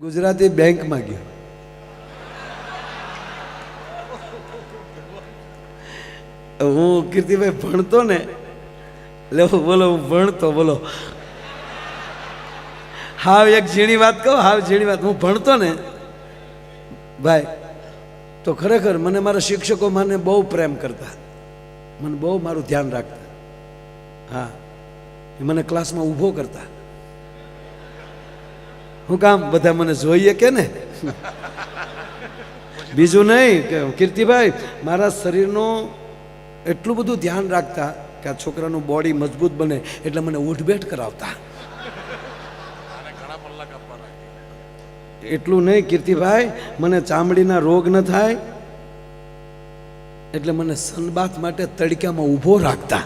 ગુજરાતી બેંકમાં ગયો. હું કીર્તિભાઈ ભણતો ને એટલે બોલો હું ભણતો બોલો. હાવ એક ઝીણી વાત કહું, હાવ ઝીણી વાત. હું ભણતો ને ભાઈ તો ખરેખર મને મારા શિક્ષકો મને બહુ પ્રેમ કરતા, મને બહુ મારું ધ્યાન રાખતા. હા, એ મને ક્લાસમાં ઊભો કરતા. હું કામ બધા મને જોઈએ કે ને, બીજું નહીં કે કીર્તિભાઈ મારા શરીરનું એટલું બધું ધ્યાન રાખતા કે આ છોકરાનું બોડી મજબૂત બને એટલે મને ઉઠબેઠ કરાવતા. એટલું નહીં કીર્તિભાઈ, મને ચામડીના રોગ ન થાય એટલે મને સનબાથ માટે તડકામાં ઊભો રાખતા.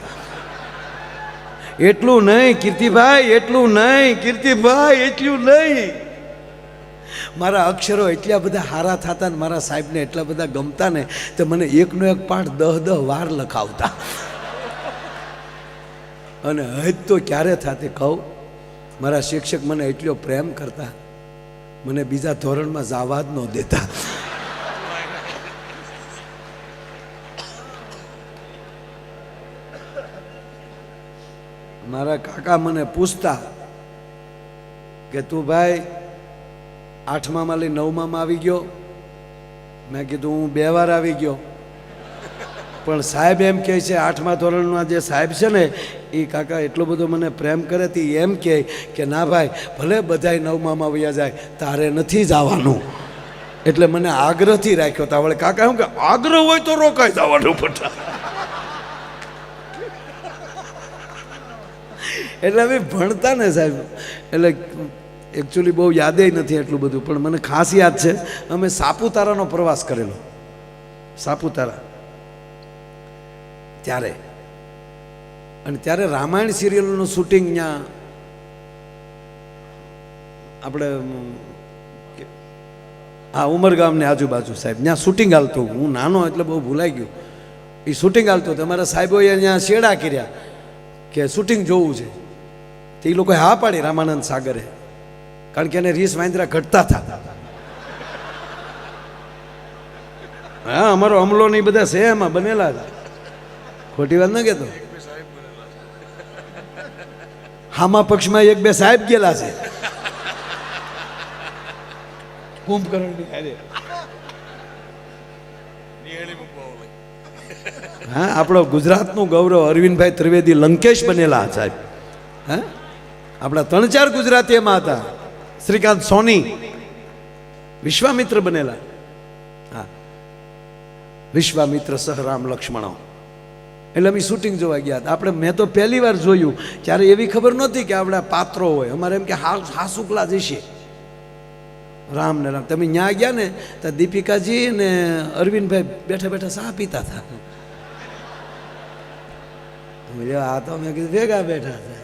એટલું નહીં કીર્તિભાઈ, એટલું નહીં કીર્તિભાઈ, એટલું નહીં. મારા અક્ષરો એટલા બધા હારા થતા ને મારા સાહેબને એટલા બધા ગમતા ને તો મને એકનો એક પાઠ 10 વાર લખાવતા. અને હજ તો ક્યારે થાતે કહું, મારા શિક્ષક મને એટલો પ્રેમ કરતા, મને બીજા ધોરણમાં જવા જ ન દેતા. મારા કાકા મને પૂછતા કે તું ભાઈ 8માં લઈ 9માં આવી ગયો? મેં કીધું હું 2 વાર આવી ગયો. પણ સાહેબ એમ કહે છે 8મા ધોરણના જે સાહેબ છે ને એ કાકા એટલો બધો મને પ્રેમ કરે તે એમ કહે કે ના ભાઈ ભલે બધાય 9માં વયા જાય તારે નથી જવાનું. એટલે મને આગ્રહથી રાખ્યો તા. વળે કાકા શું કે આગ્રહ હોય તો રોકાઈ જવાનું પટા. એટલે અમે ભણતા ને સાહેબ, એટલે એકચ્યુઅલી બહુ યાદે નથી એટલું બધું, પણ મને ખાસ યાદ છે અમે સાપુતારાનો પ્રવાસ કરેલો. સાપુતારા ત્યારે, અને ત્યારે રામાયણ સિરિયલનું શૂટિંગ ત્યાં આપણે હા ઉમરગામની આજુબાજુ સાહેબ ત્યાં શૂટિંગ હાલતું. હું નાનો એટલે બહુ ભૂલાઈ ગયું. એ શૂટિંગ હાલતું તો અમારા સાહેબોએ ત્યાં શેડા કર્યા કે શૂટિંગ જોવું છે. તો એ લોકોએ હા પાડી રામાનંદ સાગરે, કારણ કે એને રીસ વાંદરા ઘટતા હતા. હા, અમારો અમલો ને બધા છે એમાં બનેલા હતા. ખોટી વાત ન કહેતો. હામા પક્ષમાં 1-2 સાહેબ ગયેલા છે કુંભકર્ણની હારે. હા, આપણો ગુજરાતનું ગૌરવ અરવિંદભાઈ ત્રિવેદી લંકેશ બનેલા સાહેબ. હા, આપણા 3-4 ગુજરાતી એમાં હતા. શ્રીકાંત સોની વિશ્વામિત્ર બનેલા. હા, વિશ્વામિત્ર સહ રામ લક્ષ્મણો. એટલે અમે શૂટિંગ જોવા ગયા હતા. આપણે મેં તો પહેલી વાર જોયું ત્યારે એવી ખબર નહોતી કે આપણા પાત્રો હોય. અમારે એમ કે હાસુકલા જશે રામ ને રામ. તમે ત્યાં ગયા ને તો દીપિકાજી ને અરવિંદભાઈ બેઠા બેઠા ચા પીતા હતા. આ તો મેં કીધું ભેગા બેઠા હતા.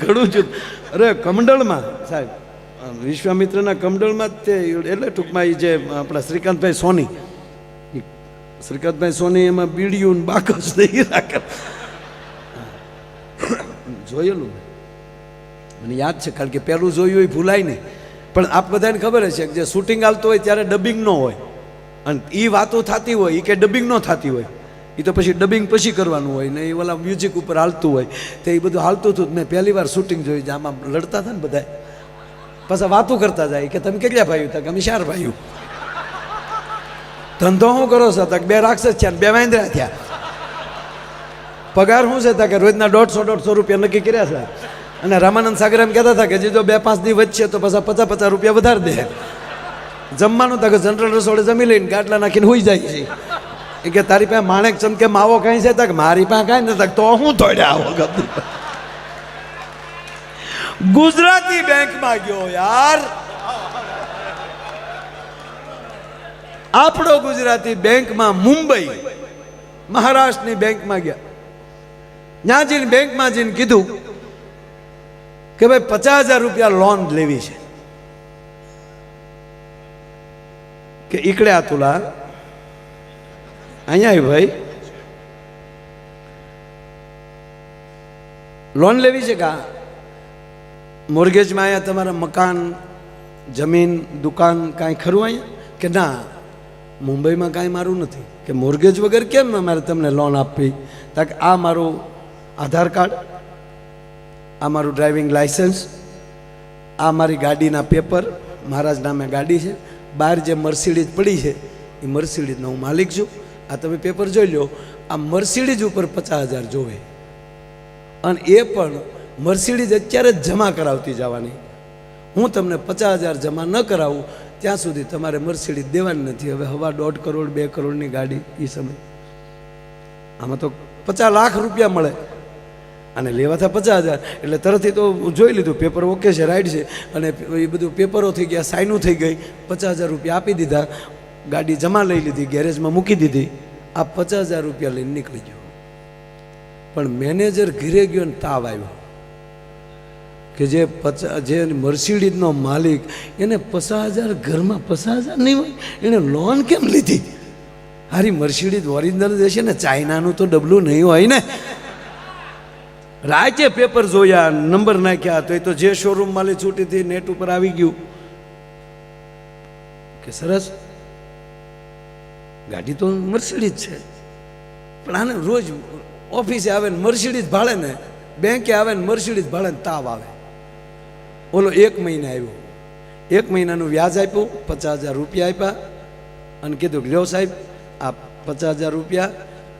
ઘણું જ. અરે કમંડળમાં સાહેબ, વિશ્વામિત્રના કમંડળમાં જ તે, એટલે ટૂંકમાં એ જે આપણા શ્રીકાંતભાઈ સોની, શ્રીકાંતભાઈ સોની એમાં બીડિયું ને બાકસ નહીં રાખે. જોયેલું મને યાદ છે, કારણ કે પહેલું જોયું એ ભૂલાય નહીં. પણ આપ બધાને ખબર છે કે જે શૂટિંગ હાલતું હોય ત્યારે ડબિંગ ન હોય, અને એ વાતો થતી હોય એ કે ડબિંગ ન થતી હોય. એ તો પછી ડબિંગ પછી કરવાનું હોય ને, એ ઓલા મ્યુઝિક ઉપર હાલતું હોય. તો એ બધું હાલતું હતું. મેં પહેલી વાર શૂટિંગ જોઈ, આમાં લડતા હતા ને બધા, પાછા વાતો કરતા જાય કે તમે કેટલા ભાઈઓ હતા? કે અમે 4 ભાઈઓ. ધંધો શું કરો છો? તક 2 રાક્ષસ થયા 2 વાંદરા થયા. પગાર શું છે? કે રોજના 150-150 રૂપિયા નક્કી કર્યા છે. અને રામાનંદ સાગર એમ કહેતા હતા કે જે જો 2-5 દી વચ્ચે તો પાછા 50-50 રૂપિયા વધારે દે. જમવાનું તો કે જનરલ રસોડે જમી લઈને ગાટલા નાખીને હોઈ જાય છે. એ કે તારી પાસે માણેક ચમકે માવો કાંઈ છે? તક મારી પાસે કાંઈ નથી. તો હું તોડ્યા આવો. ગુજરાતી બેંકમાં ગયો યાર. આપણો ગુજરાતી બેંકમાં મુંબઈ મહારાષ્ટ્રની બેંકમાં ગયા. ત્યાં જઈને બેંકમાં જઈને કીધું કે ભાઈ 50,000 રૂપિયા લોન લેવી છે. કે ઈકડે આ તુલા અહીંયા ભાઈ લોન લેવી છે કે મોર્ગેજમાં અહીંયા તમારા મકાન જમીન દુકાન કાંઈ ખરું અહીંયા કે ના મુંબઈમાં કાંઈ મારું નથી કે મોર્ગેજ વગર કેમ અમારે તમને લોન આપવી તા કે આ મારું આધાર કાર્ડ આ મારું ડ્રાઇવિંગ લાઇસન્સ આ મારી ગાડીના પેપર મારા જ નામે ગાડી છે બહાર જે મર્સિડીઝ પડી છે એ મર્સિડીઝનો હું માલિક છું આ તમે પેપર જોઈ લો આ મર્સિડીઝ ઉપર 50,000 જોવે અને એ પણ મર્સિડીઝ અત્યારે જ જમા કરાવતી જવાની હું તમને 50,000 જમા ન કરાવું ત્યાં સુધી તમારે મર્સિડીઝ દેવાની નથી હવે 1.5 કરોડ 2 કરોડની ગાડી એ સમય આમાં તો 50 લાખ રૂપિયા મળે અને લેવાતા 50,000 એટલે તરતથી તો જોઈ લીધું પેપર ઓકે છે રાઈટ છે અને એ બધું પેપરો થઈ ગયા સાઈનું થઈ ગઈ 50,000 રૂપિયા આપી દીધા ગાડી જમા લઈ લીધી ગેરેજમાં મૂકી દીધી આ 50,000 રૂપિયા લઈને નીકળી ગયો પણ મેનેજર ઘરે ગયો ને તાવ આવ્યો કે જે મર્સિડીઝનો માલિક એને 50,000 ઘરમાં 50,000 નહીં હોય એને લોન કેમ લીધી હારી મર્સિડીઝ ઓરિજિનલ જે છે ને ચાઇનાનું તો ડબલું નહીં હોય ને રાજ્ય પેપર જોયા નંબર નાખ્યા તો એ તો જે શોરૂમ માલી છૂટી હતી નેટ ઉપર આવી ગયું કે સરસ ગાડી તો મર્સિડીઝ છે પણ આને રોજ ઓફિસે આવે ને મર્સિડીઝ ભાડે ને બેંકે આવે ને મર્સિડીઝ ભાડે ને તાવ આવે ઓલો 1 મહિને આવ્યો 1 મહિનાનું વ્યાજ આપ્યું 50,000 રૂપિયા આપ્યા અને કીધું લ્યો સાહેબ આ 50,000 રૂપિયા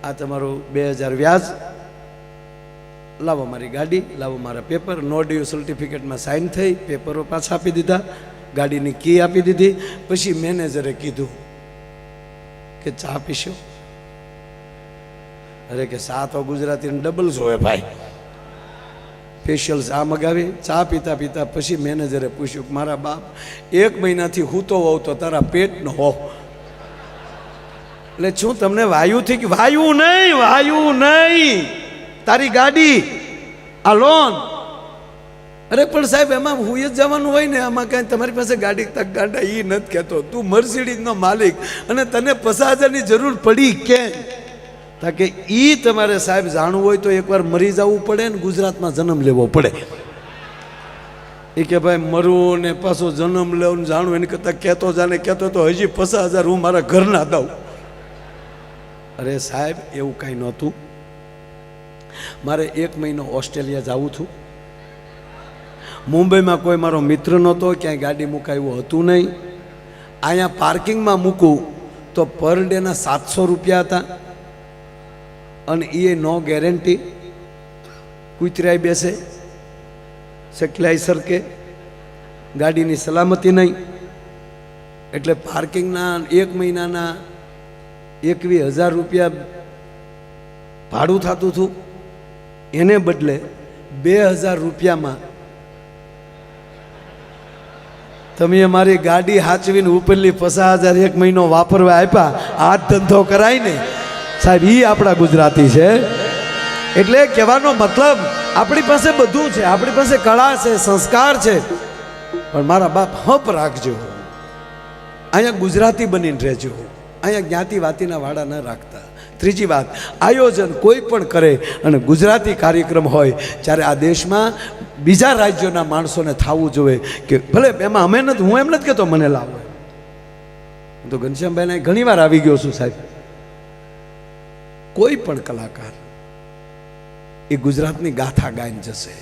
આ તમારું 2,000 વ્યાજ લાવો મારી ગાડી લાવો મારા પેપર નો ડ્યુ સર્ટિફિકેટમાં સાઇન થઈ પેપરો પાછા આપી દીધા ગાડીની કી આપી દીધી પછી મેનેજરે કીધું કે ચા પીશો અરે કે ચા તો ગુજરાતીને ડબલ જોવે ભાઈ સ્પેશિયલ ચા મગાવી ચા પીતા પીતા પછી મેનેજરે પૂછ્યું કે મારા બાપ 1 મહિનાથી હું તો હોઉં તો તારા પેટનો હો એટલે શું તમને વાયુથી કે વાયુ નહીં તારી ગાડી આ લોન અરે પણ સાહેબ એમાં હું જ જવાનું હોય ને આમાં કાંઈ તમારી પાસે ગાડી તક ગાડા એ નથી કહેતો તું મર્સિડીઝનો માલિક અને તને 50,000ની જરૂર પડી કેમ તાકે એ તમારે સાહેબ જાણવું હોય તો એકવાર મરી જવું પડે ને ગુજરાતમાં જન્મ લેવો પડે એ કે ભાઈ મરવું ને પાછો જન્મ લેવું જાણવું એની કરતાં કહેતો જાને કહેતો તો હજી 50,000 હું મારા ઘરના દઉં અરે સાહેબ એવું કાંઈ નહોતું મારે 1 મહિનો ઓસ્ટ્રેલિયા જવું હતું મુંબઈમાં કોઈ મારો મિત્ર નહોતો ક્યાંય ગાડી મુકાયું હતું નહીં અહીંયા પાર્કિંગમાં મૂકું તો પર ડેના 700 રૂપિયા હતા અને એ નો ગેરંટી કૂતરાઈ બેસે સકલાઈ સરકે ગાડીની સલામતી નહીં એટલે પાર્કિંગના 1 મહિનાના 21,000 રૂપિયા ભાડું થતું હતું એને બદલે 2,000 રૂપિયામાં તમે અમારી ગાડી હાચવીને ઉપરલી 50,000 1 મહિનો વાપરવા આપ્યા આ ધંધો કરાય ને સાહેબ એ આપણા ગુજરાતી છે એટલે કહેવાનો મતલબ આપણી પાસે બધું છે આપણી પાસે કળા છે સંસ્કાર છે પણ મારા બાપ હપ રાખજો અહીંયા ગુજરાતી બનીને રહેજો અહીંયા જ્ઞાતિ વાતીના વાડા ન રાખતા ત્રીજી વાત આયોજન કોઈ પણ કરે અને ગુજરાતી કાર્યક્રમ હોય ત્યારે આ દેશમાં બીજા રાજ્યોના માણસોને થવું જોઈએ કે ભલે એમાં અમે નથી હું એમ નથી કહેતો મને લાવો હું તો ઘનશ્યામભાઈને ઘણી વાર આવી ગયો છું સાહેબ કોઈ પણ કલાકાર એ ગુજરાતની ગાથા ગાઈને જશે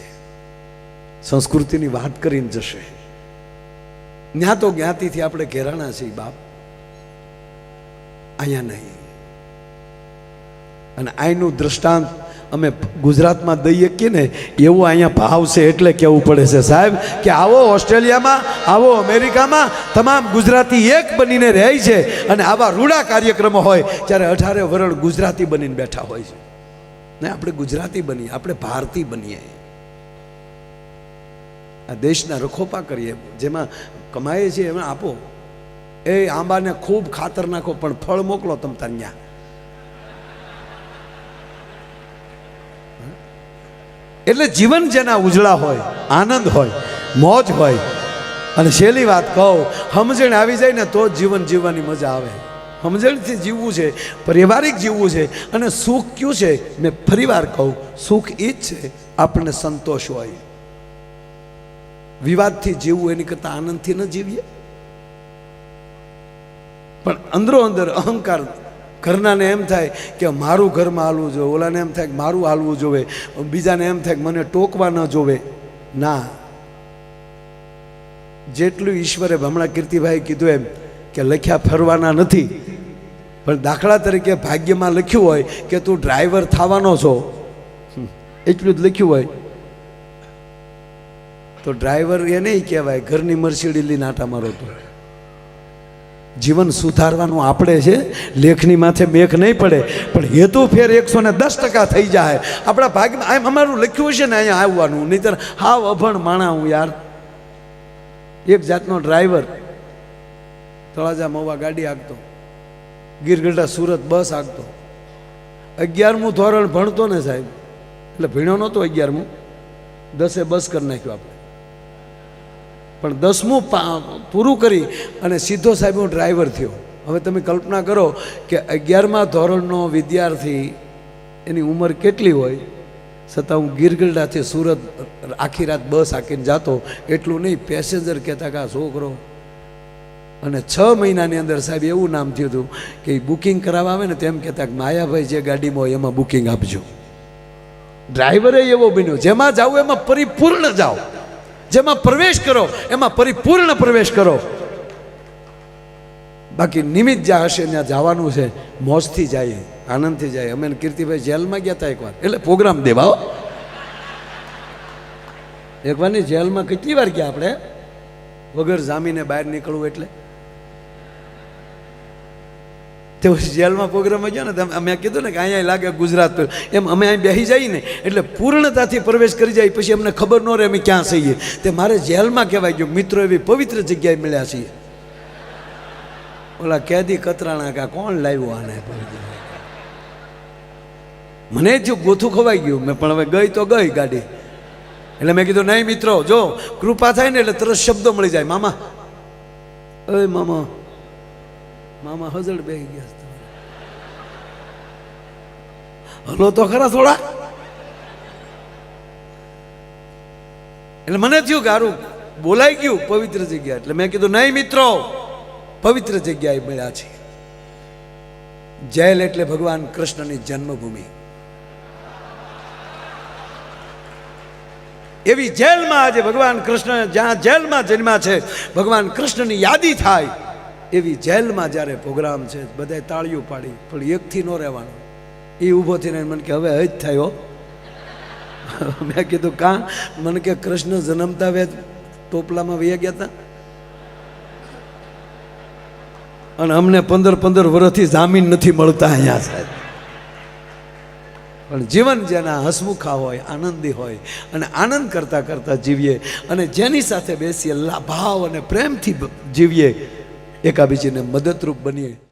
સંસ્કૃતિની વાત કરીને જશે જ્ઞાતો જ્ઞાતિથી આપણે ઘેરાણા છીએ બાપ અહીંયા નહીં અને અહીંનું દ્રષ્ટાંત અમે ગુજરાતમાં દઈએ કે ને એવું અહીંયા ભાવ છે એટલે કહેવું પડે છે સાહેબ કે આવો ઓસ્ટ્રેલિયામાં આવો અમેરિકામાં તમામ ગુજરાતી એક બનીને રહે છે અને આવા રૂડા કાર્યક્રમો હોય ત્યારે 18 વર્ષ ગુજરાતી બનીને બેઠા હોય છે ને આપણે ગુજરાતી બનીએ આપણે ભારતીય બનીએ આ દેશના રખોપા કરીએ જેમાં કમાઈએ છીએ એમાં આપો એ આંબાને ખૂબ ખાતર નાખો પણ ફળ મોકલો તમ ત્યાં એટલે જીવન જેના ઉજળા હોય આનંદ હોય મોજ હોય અને છેલ્લી વાત કહું સમજણ આવી જાય ને તો જીવન જીવવાની મજા આવે સમજણથી જીવવું છે પારિવારિક જીવવું છે અને સુખ કયું છે મેં ફરીવાર કહું સુખ એ જ છે આપણને સંતોષ હોય. વિવાદથી જીવવું એની કરતાં આનંદથી ન જીવીએ? પણ અંદરો અંદર અહંકાર, ઘરનાને એમ થાય કે મારું ઘરમાં હાલવું જોઈએ, ઓલાને એમ થાય કે મારું હાલવું જોવે, બીજાને એમ થાય કે મને ટોકવા ન જોવે. ના, જેટલું ઈશ્વરે હમણાં કીર્તિભાઈ કીધું એમ કે લખ્યા ફરવાના નથી, પણ દાખલા તરીકે ભાગ્યમાં લખ્યું હોય કે તું ડ્રાઈવર થવાનો છો, એટલું જ લખ્યું હોય તો ડ્રાઈવર એ નહીં કહેવાય ઘરની મર્સિડીઝ લઈને આટા મારો. તો જીવન સુધારવાનું આપણે છે, લેખની માથે મેઘ નહીં પડે, પણ હેતુ ફેર 110% થઈ જાય. આપણા ભાગમાં એમ અમારું લખ્યું છે ને અહીંયા આવવાનું, નહીંતર હાવ અભણ માણા હું યાર. એક જાતનો ડ્રાઈવર તળાજા મહુવા ગાડી હાંકતો, ગીરગઢડા સુરત બસ હાંકતો, 11મું ધોરણ ભણતો ને સાહેબ, એટલે ભણ્યો નહોતો 11મું, 10એ બસ કરી નાખ્યું આપણે, પણ 10મું પૂરું કરી અને સીધો સાહેબ હું ડ્રાઈવર થયો. હવે તમે કલ્પના કરો કે 11મા ધોરણનો વિદ્યાર્થી, એની ઉંમર કેટલી હોય, છતાં હું ગીરગઢડાથી સુરત આખી રાત બસ હાંકીને જાતો. એટલું નહીં, પેસેન્જર કહેતા કે આ છોકરો. અને 6 મહિનાની અંદર સાહેબ એવું નામ થયું હતું કે બુકિંગ કરાવવા આવે ને તેમ કહેતા કે માયાભાઈ જે ગાડીમાં હોય એમાં બુકિંગ આપજો. ડ્રાઈવરે એવો બન્યો, જેમાં જાઓ એમાં પરિપૂર્ણ જાઓ, જેમાં પ્રવેશ કરો એમાં પરિપૂર્ણ પ્રવેશ કરો. બાકી નિમિત્ત જ્યાં હશે ત્યાં જવાનું છે, મોજથી જાય, આનંદથી જાય. અમે કીર્તિભાઈ જેલમાં ગયા હતા એકવાર, એટલે પ્રોગ્રામ દેવા એકવાર ની જેલમાં કેટલી વાર ગયા આપણે, વગર જામીને બહાર નીકળવું એટલે. તે જેલમાં પ્રોગ્રામમાં ગયા ને, અમે કીધું ને કે અહીંયા લાગે ગુજરાત, એમ અમે અહીં બેસી જઈએ ને એટલે પૂર્ણતાથી પ્રવેશ કરી જાય, પછી અમને ખબર ન રહે અમે ક્યાં છીએ. તે મારે જેલમાં કહેવાય ગયું, મિત્રો એવી પવિત્ર જગ્યાએ મળ્યા છીએ. ઓલા કેદી કતરાણા કા કોણ લાવ્યું આને, મને થયું ગોથું ખવાઈ ગયું. મેં પણ હવે ગઈ તો ગઈ ગાડી, એટલે મેં કીધું નહીં મિત્રો, જો કૃપા થાય ને એટલે તરત શબ્દો મળી જાય. મામા, અરે મામા, મામા હજળ બેસી ગયા, હલો તો ખરા થોડા. એટલે મને થયું કે હારું બોલાઈ ગયું પવિત્ર જગ્યા, એટલે મેં કીધું નહીં મિત્રો, પવિત્ર જગ્યાએ મળ્યા છે. જેલ એટલે ભગવાન કૃષ્ણની જન્મભૂમિ. એવી જેલમાં આજે ભગવાન કૃષ્ણ, જ્યાં જેલમાં જન્મ્યા છે, ભગવાન કૃષ્ણની યાદી થાય એવી જેલમાં જ્યારે પ્રોગ્રામ છે, બધાએ તાળીઓ પાડી, પણ એકથી ન રહેવાનું. એ ઊભો થઈને મને કે હવે જ થાય હો. મેં કીધું કાં? મને કે કૃષ્ણ જન્મતા વેદ ટોપલામાં વયા ગયા હતા, અને અમને 15 વર્ષથી જામીન નથી મળતા અહીંયા સાહેબ. પણ જીવન જેના હસમુખા હોય, આનંદી હોય, અને આનંદ કરતા કરતા જીવીએ, અને જેની સાથે બેસીએ ભાવ અને પ્રેમથી જીવીએ, એકાબીજીને મદદરૂપ બનીએ.